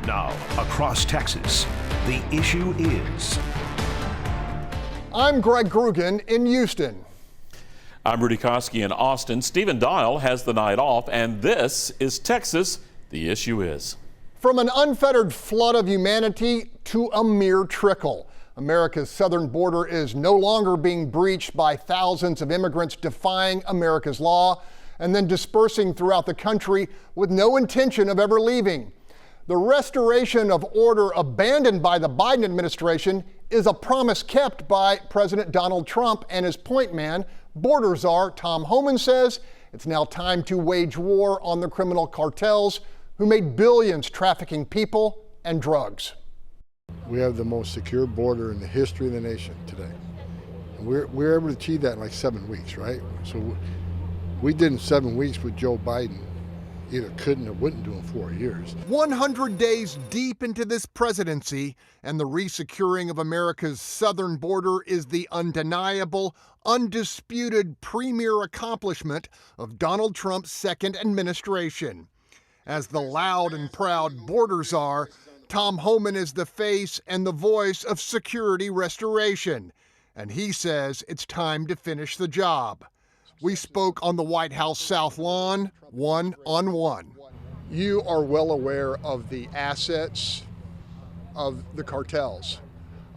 Now, across Texas, the issue is. I'm Greg Grugan in Houston. I'm Rudy Koski in Austin. Stephen Dial has the night off, and this is Texas. The issue is. From an unfettered flood of humanity to a mere trickle. America's southern border is no longer being breached by thousands of immigrants defying America's law and then dispersing throughout the country with no intention of ever leaving. The restoration of order abandoned by the Biden administration is a promise kept by President Donald Trump and his point man, border czar Tom Homan says it's now time to wage war on the criminal cartels who made billions trafficking people and drugs. We have the most secure border in the history of the nation today. And we're able to achieve that in like 7 weeks, right? So we did in 7 weeks what Joe Biden either couldn't or wouldn't do in 4 years. 100 days deep into this presidency, and the resecuring of America's southern border is the undeniable, undisputed premier accomplishment of Donald Trump's second administration. As the loud and proud border czar, Tom Homan is the face and the voice of security restoration, and he says it's time to finish the job. We spoke on the White House South Lawn, one-on-one. You are well aware of the assets of the cartels.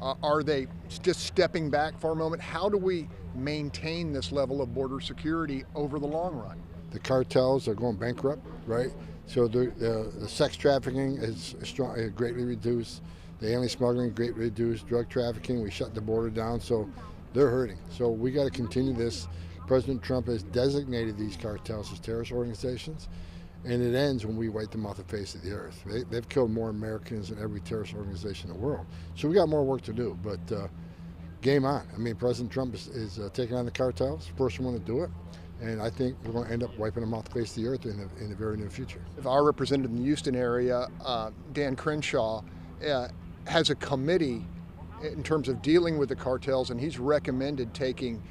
Are they just stepping back for a moment? How do we maintain this level of border security over the long run? The cartels are going bankrupt, right? So the sex trafficking is greatly reduced. The alien smuggling greatly reduced. Drug trafficking, we shut the border down, so they're hurting. So we got to continue this. President Trump has designated these cartels as terrorist organizations, and it ends when we wipe them off the face of the earth. They've killed more Americans than every terrorist organization in the world. So we got more work to do, but game on. I mean, President Trump is taking on the cartels, first one to do it, and I think we're going to end up wiping them off the face of the earth in the very near future. Our representative in the Houston area, Dan Crenshaw, has a committee in terms of dealing with the cartels, and he's recommended taking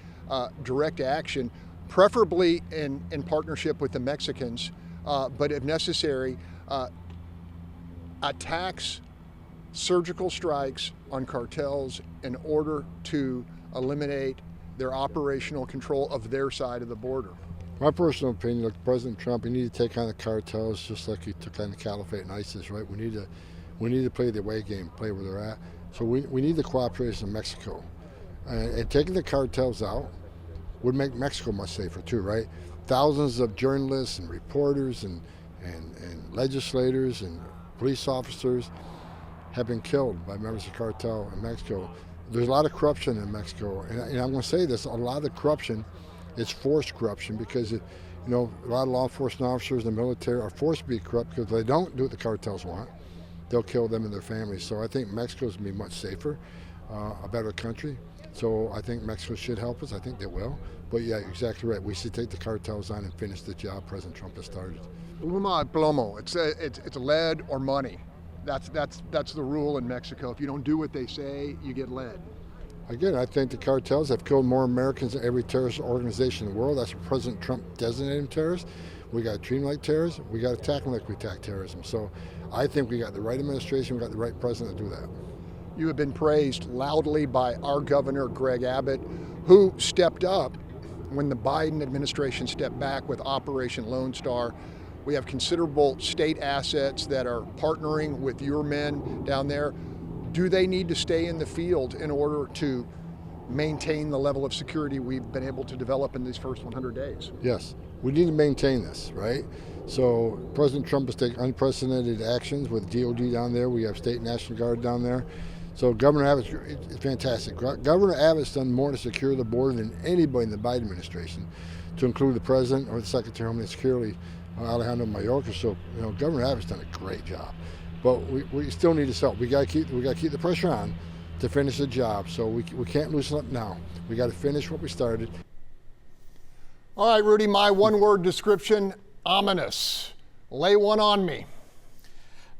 direct action, preferably in partnership with the Mexicans, but if necessary, attacks, surgical strikes on cartels in order to eliminate their operational control of their side of the border. My personal opinion, look, President Trump, you need to take on the cartels just like he took on the Caliphate and ISIS, right? We need to play the away game, play where they're at. So we need the cooperation of Mexico. And taking the cartels out would make Mexico much safer too, right? Thousands of journalists and reporters and legislators and police officers have been killed by members of the cartel in Mexico. There's a lot of corruption in Mexico, and I'm going to say this: a lot of the corruption is forced corruption because a lot of law enforcement officers in the military are forced to be corrupt because if they don't do what the cartels want, they'll kill them and their families. So I think Mexico's going to be much safer, a better country. So I think Mexico should help us. I think they will. But yeah, you're exactly right. We should take the cartels on and finish the job President Trump has started. Pluma plomo. It's lead or money. That's the rule in Mexico. If you don't do what they say, you get lead. Again, I think the cartels have killed more Americans than every terrorist organization in the world. That's what President Trump designated them terrorists. We got to treat them like terrorists. We got to attack them like we attack terrorism. So I think we got the right administration. We got the right president to do that. You have been praised loudly by our governor, Greg Abbott, who stepped up when the Biden administration stepped back with Operation Lone Star. We have considerable state assets that are partnering with your men down there. Do they need to stay in the field in order to maintain the level of security we've been able to develop in these first 100 days? Yes, we need to maintain this, right? So President Trump has taken unprecedented actions with DOD down there. We have State National Guard down there. So Governor Abbott's fantastic. Governor Abbott's done more to secure the border than anybody in the Biden administration, to include the President or the Secretary of Homeland Security, Alejandro Mayorkas. So Governor Abbott's done a great job. But we still need his help. We got to keep the pressure on to finish the job. So we can't loosen up now. We got to finish what we started. All right, Rudy, my one-word description: ominous. Lay one on me.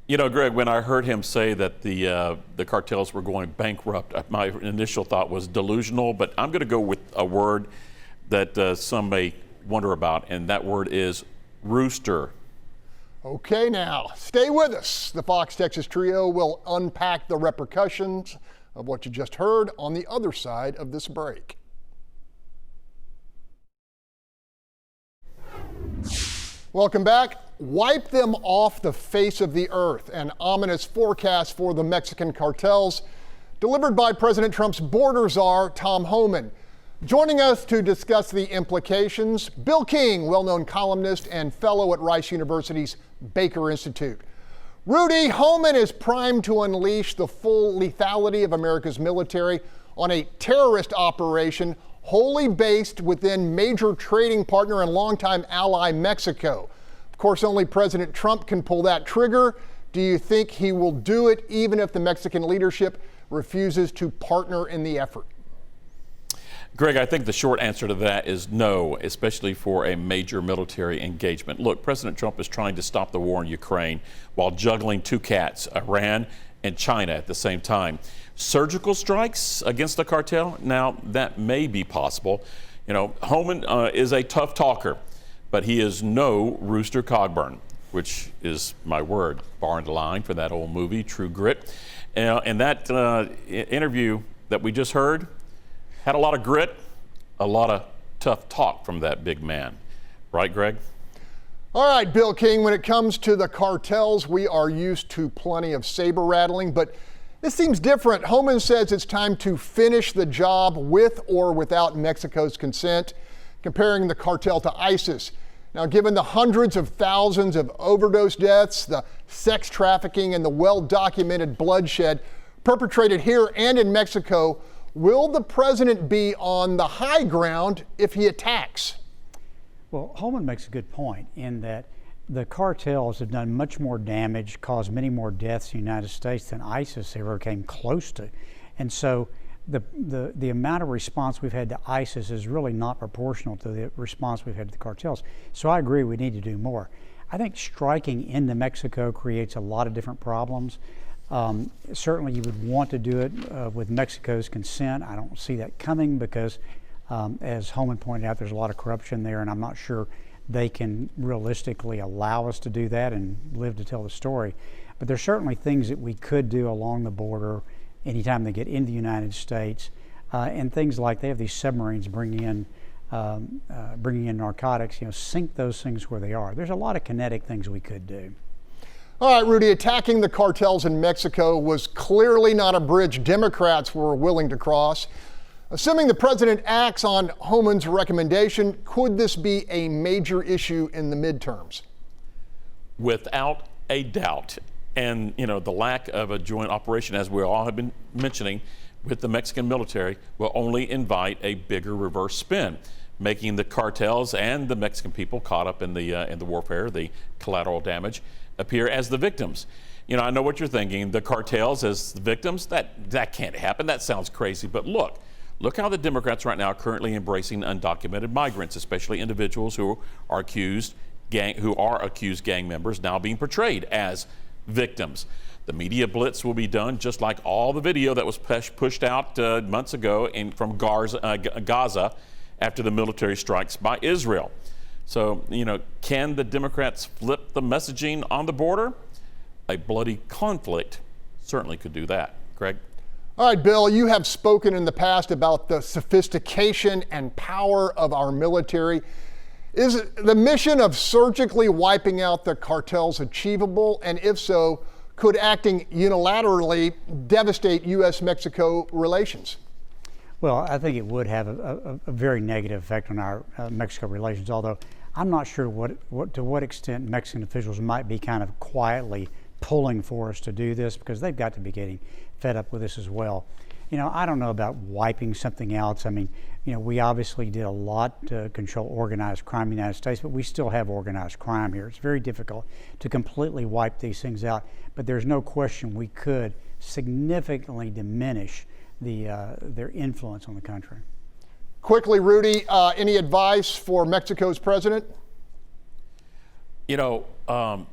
You know, Greg, when I heard him say that the cartels were going bankrupt, my initial thought was delusional, but I'm going to go with a word that some may wonder about, and that word is rooster. Okay, now, stay with us. The Fox Texas Trio will unpack the repercussions of what you just heard on the other side of this break. Welcome back. Wipe them off the face of the earth. An ominous forecast for the Mexican cartels delivered by President Trump's border czar, Tom Homan. Joining us to discuss the implications, Bill King, well-known columnist and fellow at Rice University's Baker Institute. Rudy, Homan is primed to unleash the full lethality of America's military on a terrorist operation wholly based within major trading partner and longtime ally Mexico. Of course, only President Trump can pull that trigger. Do you think he will do it even if the Mexican leadership refuses to partner in the effort? Greg, I think the short answer to that is no, especially for a major military engagement. Look, President Trump is trying to stop the war in Ukraine while juggling two cats, Iran and China at the same time. Surgical strikes against the cartel? Now, that may be possible. You know, Homan is a tough talker, but he is no Rooster Cogburn, which is my word, borrowing the line for that old movie, True Grit. And that interview that we just heard had a lot of grit, a lot of tough talk from that big man. Right, Greg? All right, Bill King, when it comes to the cartels, we are used to plenty of saber rattling, but this seems different. Homan says it's time to finish the job with or without Mexico's consent, comparing the cartel to ISIS. Now, given the hundreds of thousands of overdose deaths, the sex trafficking, and the well-documented bloodshed perpetrated here and in Mexico, will the president be on the high ground if he attacks? Well, Homan makes a good point in that the cartels have done much more damage, caused many more deaths in the United States than ISIS ever came close to. And so the amount of response we've had to ISIS is really not proportional to the response we've had to the cartels. So I agree we need to do more. I think striking into Mexico creates a lot of different problems. Certainly you would want to do it with Mexico's consent. I don't see that coming because, as Homan pointed out, there's a lot of corruption there, and I'm not sure they can realistically allow us to do that and live to tell the story. But there's certainly things that we could do along the border anytime they get into the United States, and things like they have these submarines bringing in narcotics. You know, sink those things where they are. There's a lot of kinetic things we could do. All right, Rudy, attacking the cartels in Mexico was clearly not a bridge Democrats were willing to cross. Assuming the president acts on Homan's recommendation, could this be a major issue in the midterms? Without a doubt. And, you know, the lack of a joint operation, as we all have been mentioning, with the Mexican military will only invite a bigger reverse spin, making the cartels and the Mexican people caught up in the warfare, the collateral damage, appear as the victims. You know, I know what you're thinking, the cartels as the victims, that can't happen. That sounds crazy. But look how the Democrats right now are currently embracing undocumented migrants, especially individuals who are accused gang members now being portrayed as victims. The media blitz will be done just like all the video that was pushed out months ago from Gaza after the military strikes by Israel. So, you know, can the Democrats flip the messaging on the border? A bloody conflict certainly could do that. Greg? All right, Bill, you have spoken in the past about the sophistication and power of our military. Is the mission of surgically wiping out the cartels achievable? And if so, could acting unilaterally devastate U.S.-Mexico relations? Well, I think it would have a very negative effect on our Mexico relations, although I'm not sure to what extent Mexican officials might be kind of quietly pulling for us to do this, because they've got to be getting fed up with this as well. You know, I don't know about wiping something else. I mean, you know, we obviously did a lot to control organized crime in the United States, but we still have organized crime here. It's very difficult to completely wipe these things out, but there's no question we could significantly diminish their influence on the country. Quickly, Rudy, any advice for Mexico's president? You know,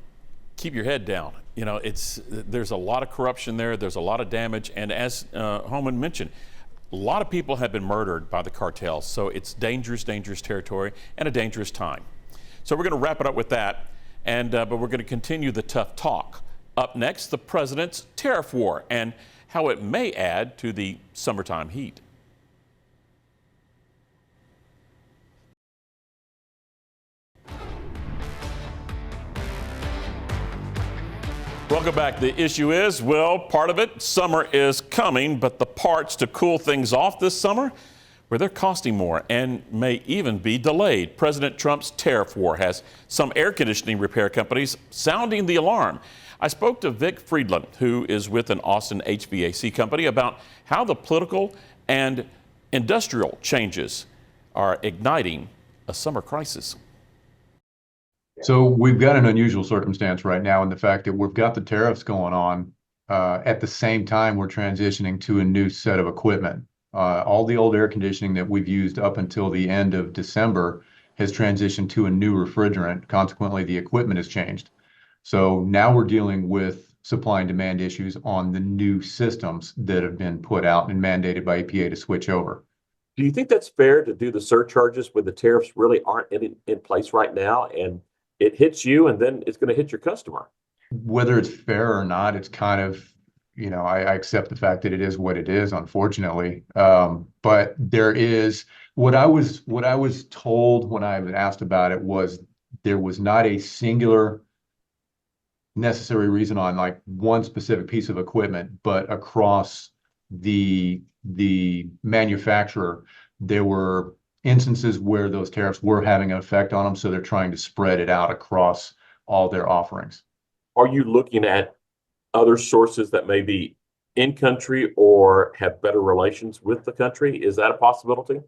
keep your head down. You know, there's a lot of corruption there. There's a lot of damage. And as Homan mentioned, a lot of people have been murdered by the cartels. So it's dangerous, dangerous territory and a dangerous time. So we're going to wrap it up with that. but we're going to continue the tough talk. Up next, the president's tariff war and how it may add to the summertime heat. Welcome back. The issue is, well, part of it, summer is coming, but the parts to cool things off this summer, well, they're costing more and may even be delayed. President Trump's tariff war has some air conditioning repair companies sounding the alarm. I spoke to Vic Friedland, who is with an Austin HVAC company, about how the political and industrial changes are igniting a summer crisis. So we've got an unusual circumstance right now in the fact that we've got the tariffs going on. At the same time, we're transitioning to a new set of equipment. All the old air conditioning that we've used up until the end of December has transitioned to a new refrigerant. Consequently, the equipment has changed. So now we're dealing with supply and demand issues on the new systems that have been put out and mandated by EPA to switch over. Do you think that's fair to do the surcharges when the tariffs really aren't in place right now, and it hits you and then it's going to hit your customer? Whether it's fair or not, it's kind of, I accept the fact that it is what it is, unfortunately. But there is what I was told when I was asked about it was there was not a singular necessary reason on like one specific piece of equipment, but across the manufacturer, there were instances where those tariffs were having an effect on them, so they're trying to spread it out across all their offerings. Are you looking at other sources that may be in country or have better relations with the country? Is that a possibility?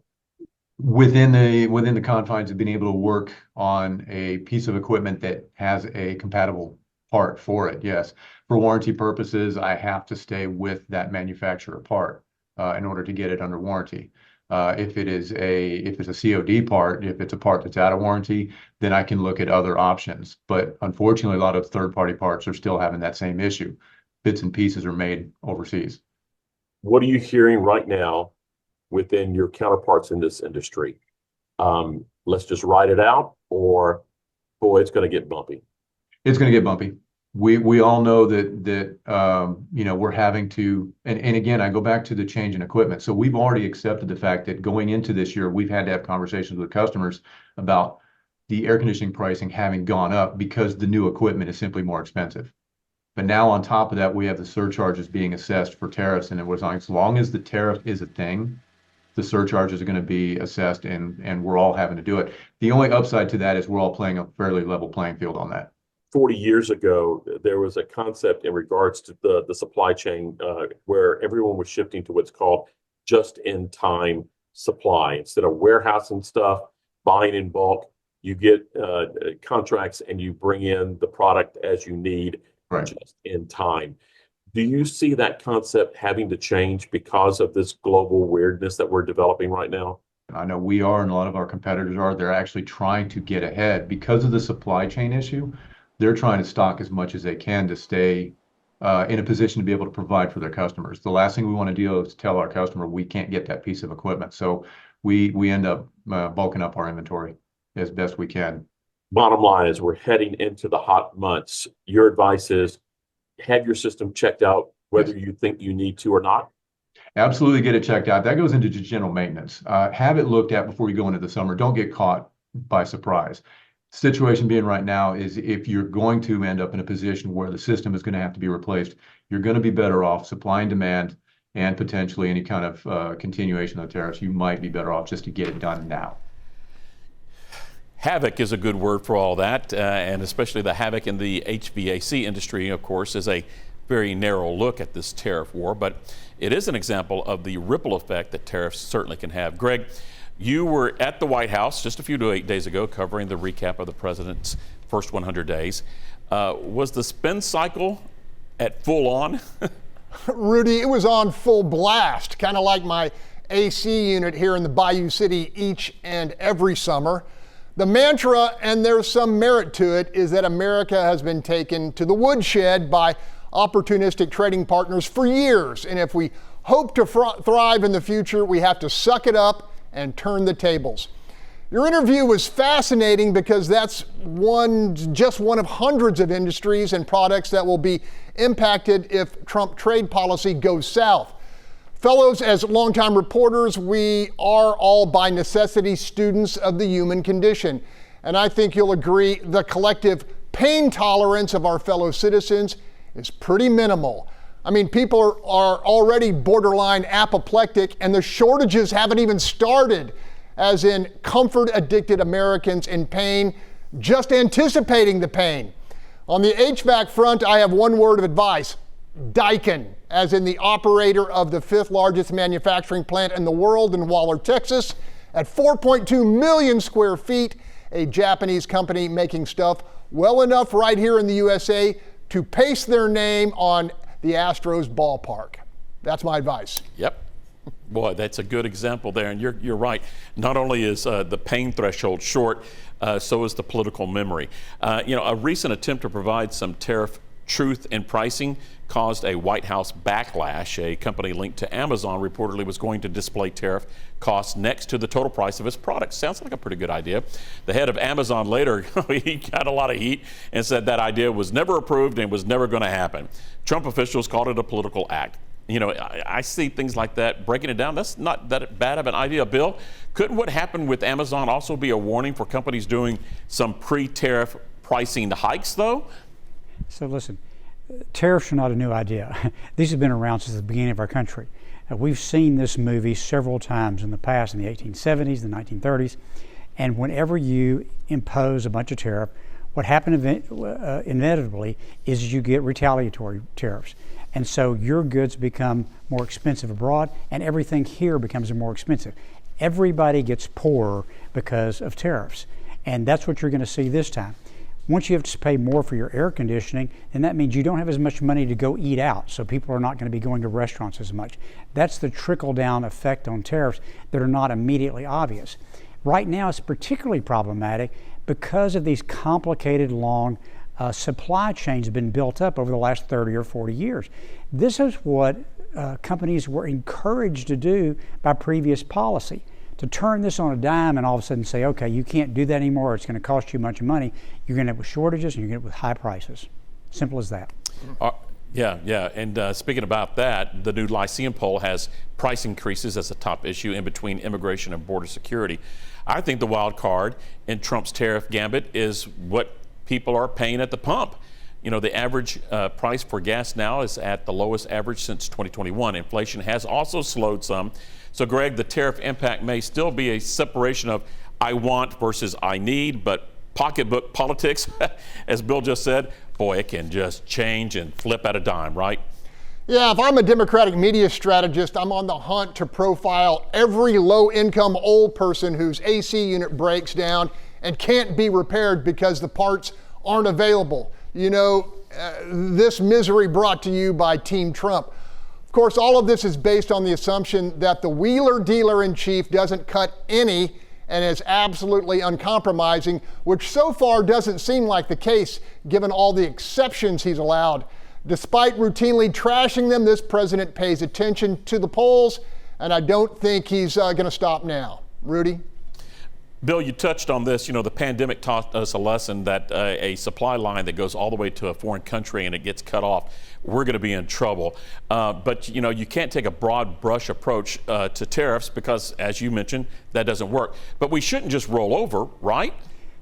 Within the confines of being able to work on a piece of equipment that has a compatible part for it, yes. For warranty purposes, I have to stay with that manufacturer part in order to get it under warranty. If it's a COD part, if it's a part that's out of warranty, then I can look at other options. But unfortunately, a lot of third-party parts are still having that same issue. Bits and pieces are made overseas. What are you hearing right now within your counterparts in this industry? Let's just ride it out, or boy, it's going to get bumpy. It's going to get bumpy. We all know that we're having to, and again, I go back to the change in equipment. So we've already accepted the fact that going into this year, we've had to have conversations with customers about the air conditioning pricing having gone up because the new equipment is simply more expensive. But now on top of that, we have the surcharges being assessed for tariffs, and it was as long as the tariff is a thing, the surcharges are going to be assessed, and we're all having to do it. The only upside to that is we're all playing a fairly level playing field on that. 40 years ago, there was a concept in regards to the supply chain where everyone was shifting to what's called just-in-time supply. Instead of warehousing stuff, buying in bulk, you get contracts and you bring in the product as you need, right, just in time. Do you see that concept having to change because of this global weirdness that we're developing right now? I know we are, and a lot of our competitors are. They're actually trying to get ahead because of the supply chain issue. They're trying to stock as much as they can to stay in a position to be able to provide for their customers. The last thing we want to do is tell our customer we can't get that piece of equipment. So we end up bulking up our inventory as best we can. Bottom line is we're heading into the hot months. Your advice is have your system checked out, whether you think you need to or not? Absolutely, get it checked out. That goes into just general maintenance. Have it looked at before you go into the summer. Don't get caught by surprise. Situation being right now is if you're going to end up in a position where the system is going to have to be replaced, you're going to be better off supply and demand and potentially any kind of continuation of the tariffs. You might be better off just to get it done now. Havoc is a good word for all that, and especially the havoc in the HVAC industry, of course, is a very narrow look at this tariff war, but it is an example of the ripple effect that tariffs certainly can have. Greg, you were at the White House just a few days ago covering the recap of the president's first 100 days. Was the spin cycle at full on? Rudy, it was on full blast, kind of like my AC unit here in the Bayou City each and every summer. The mantra, and there's some merit to it, is that America has been taken to the woodshed by opportunistic trading partners for years. And if we hope to thrive in the future, we have to suck it up and turn the tables. Your interview was fascinating because that's just one of hundreds of industries and products that will be impacted if Trump trade policy goes south. Fellows, as longtime reporters, we are all by necessity students of the human condition. And I think you'll agree the collective pain tolerance of our fellow citizens is pretty minimal. I mean, people are already borderline apoplectic, and the shortages haven't even started, as in comfort-addicted Americans in pain, just anticipating the pain. On the HVAC front, I have one word of advice: Daikin, as in the operator of the 5th largest manufacturing plant in the world in Waller, Texas, at 4.2 million square feet, a Japanese company making stuff well enough right here in the USA to paste their name on the Astros ballpark. That's my advice. Yep. Boy, that's a good example there, and you're right. Not only is the pain threshold short, so is the political memory. A recent attempt to provide some tariff truth in pricing caused a White House backlash. A company linked to Amazon reportedly was going to display tariff costs next to the total price of its products. Sounds like a pretty good idea. The head of Amazon later, he got a lot of heat and said that idea was never approved and was never going to happen. Trump officials called it a political act. I see things like that. Breaking it down, that's not that bad of an idea. Bill, couldn't what happened with Amazon also be a warning for companies doing some pre-tariff pricing hikes, though? So listen, tariffs are not a new idea. These have been around since the beginning of our country. We've seen this movie several times in the past, in the 1870s, the 1930s, and whenever you impose a bunch of tariff, what happens inevitably is you get retaliatory tariffs. And so your goods become more expensive abroad, and everything here becomes more expensive. Everybody gets poorer because of tariffs, and that's what you're going to see this time. Once you have to pay more for your air conditioning, then that means you don't have as much money to go eat out, so people are not going to be going to restaurants as much. That's the trickle-down effect on tariffs that are not immediately obvious. Right now, it's particularly problematic because of these complicated, long supply chains have been built up over the last 30 or 40 years. This is what companies were encouraged to do by previous policy. To turn this on a dime and all of a sudden say, okay, you can't do that anymore, it's going to cost you a bunch of money, you're going to end up with shortages and you're going to end up with high prices. Simple as that. Yeah. And speaking about that, the new Lyceum poll has price increases as a top issue in between immigration and border security. I think the wild card in Trump's tariff gambit is what people are paying at the pump. The average price for gas now is at the lowest average since 2021. Inflation has also slowed some. So, Greg, the tariff impact may still be a separation of I want versus I need, but pocketbook politics, as Bill just said, boy, it can just change and flip at a dime, right? Yeah, if I'm a Democratic media strategist, I'm on the hunt to profile every low-income old person whose AC unit breaks down and can't be repaired because the parts aren't available. This misery brought to you by Team Trump. Of course, all of this is based on the assumption that the wheeler dealer in chief doesn't cut any and is absolutely uncompromising, which so far doesn't seem like the case given all the exceptions he's allowed. Despite routinely trashing them, this president pays attention to the polls, and I don't think he's going to stop now. Rudy? Bill, you touched on this. The pandemic taught us a lesson that a supply line that goes all the way to a foreign country and it gets cut off, we're going to be in trouble. But you can't take a broad brush approach to tariffs because, as you mentioned, that doesn't work. But we shouldn't just roll over, right?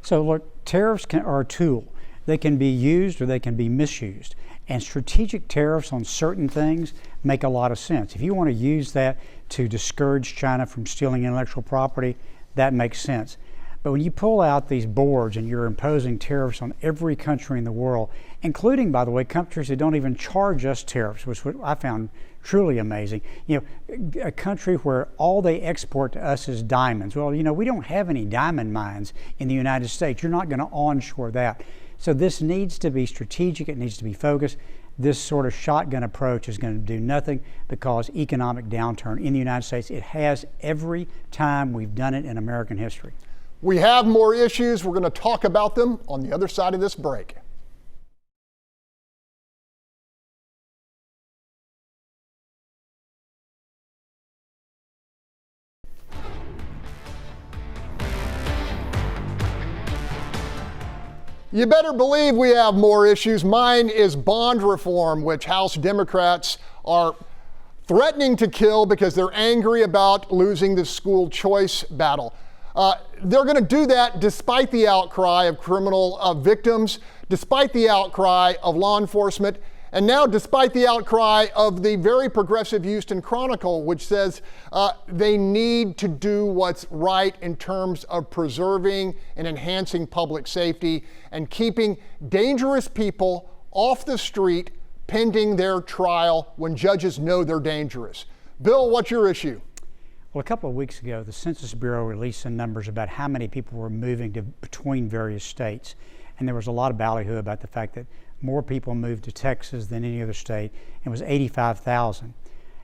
So look, tariffs are a tool. They can be used or they can be misused. And strategic tariffs on certain things make a lot of sense. If you want to use that to discourage China from stealing intellectual property, that makes sense. But when you pull out these boards and you're imposing tariffs on every country in the world, including, by the way, countries that don't even charge us tariffs, which I found truly amazing. A country where all they export to us is diamonds. Well, we don't have any diamond mines in the United States. You're not going to onshore that. So this needs to be strategic. It needs to be focused. This sort of shotgun approach is going to do nothing but cause economic downturn in the United States. It has every time we've done it in American history. We have more issues. We're going to talk about them on the other side of this break. You better believe we have more issues. Mine is bond reform, which House Democrats are threatening to kill because they're angry about losing the school choice battle. They're going to do that despite the outcry of criminal victims, despite the outcry of law enforcement, and now despite the outcry of the very progressive Houston Chronicle, which says they need to do what's right in terms of preserving and enhancing public safety and keeping dangerous people off the street pending their trial when judges know they're dangerous. Bill, what's your issue? Well, a couple of weeks ago, the Census Bureau released some numbers about how many people were moving between various states. And there was a lot of ballyhoo about the fact that more people moved to Texas than any other state. It was 85,000.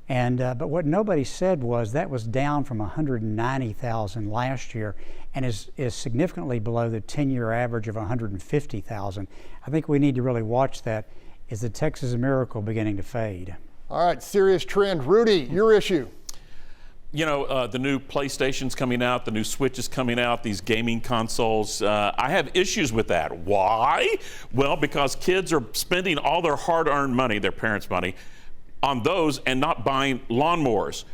But what nobody said was that was down from 190,000 last year and is significantly below the 10-year average of 150,000. I think we need to really watch that. Is the Texas miracle beginning to fade? All right, serious trend. Rudy, your issue. You know, the new PlayStation's coming out, the new Switch is coming out, these gaming consoles. I have issues with that. Why? Well, because kids are spending all their hard-earned money, their parents' money, on those and not buying lawnmowers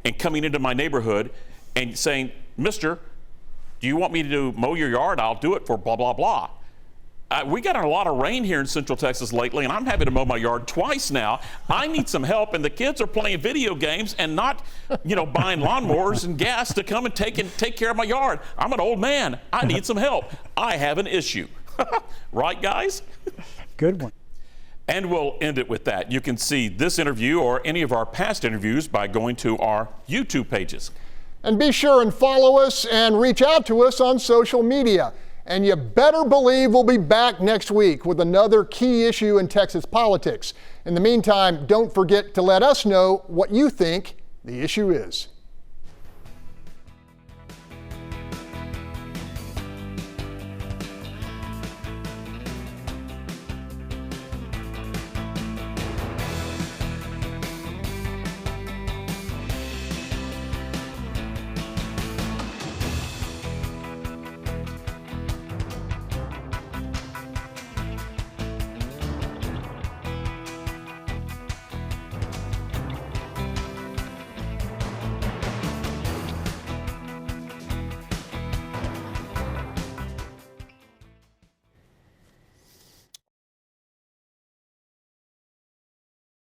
and coming into my neighborhood and saying, "Mister, do you want me to mow your yard? I'll do it for blah, blah, blah." We got a lot of rain here in Central Texas lately, and I'm having to mow my yard twice now. I need some help, and the kids are playing video games and not, buying lawnmowers and gas to come and take care of my yard. I'm an old man. I need some help. I have an issue. Right, guys? Good one. And we'll end it with that. You can see this interview or any of our past interviews by going to our YouTube pages. And be sure and follow us and reach out to us on social media. And you better believe we'll be back next week with another key issue in Texas politics. In the meantime, don't forget to let us know what you think the issue is.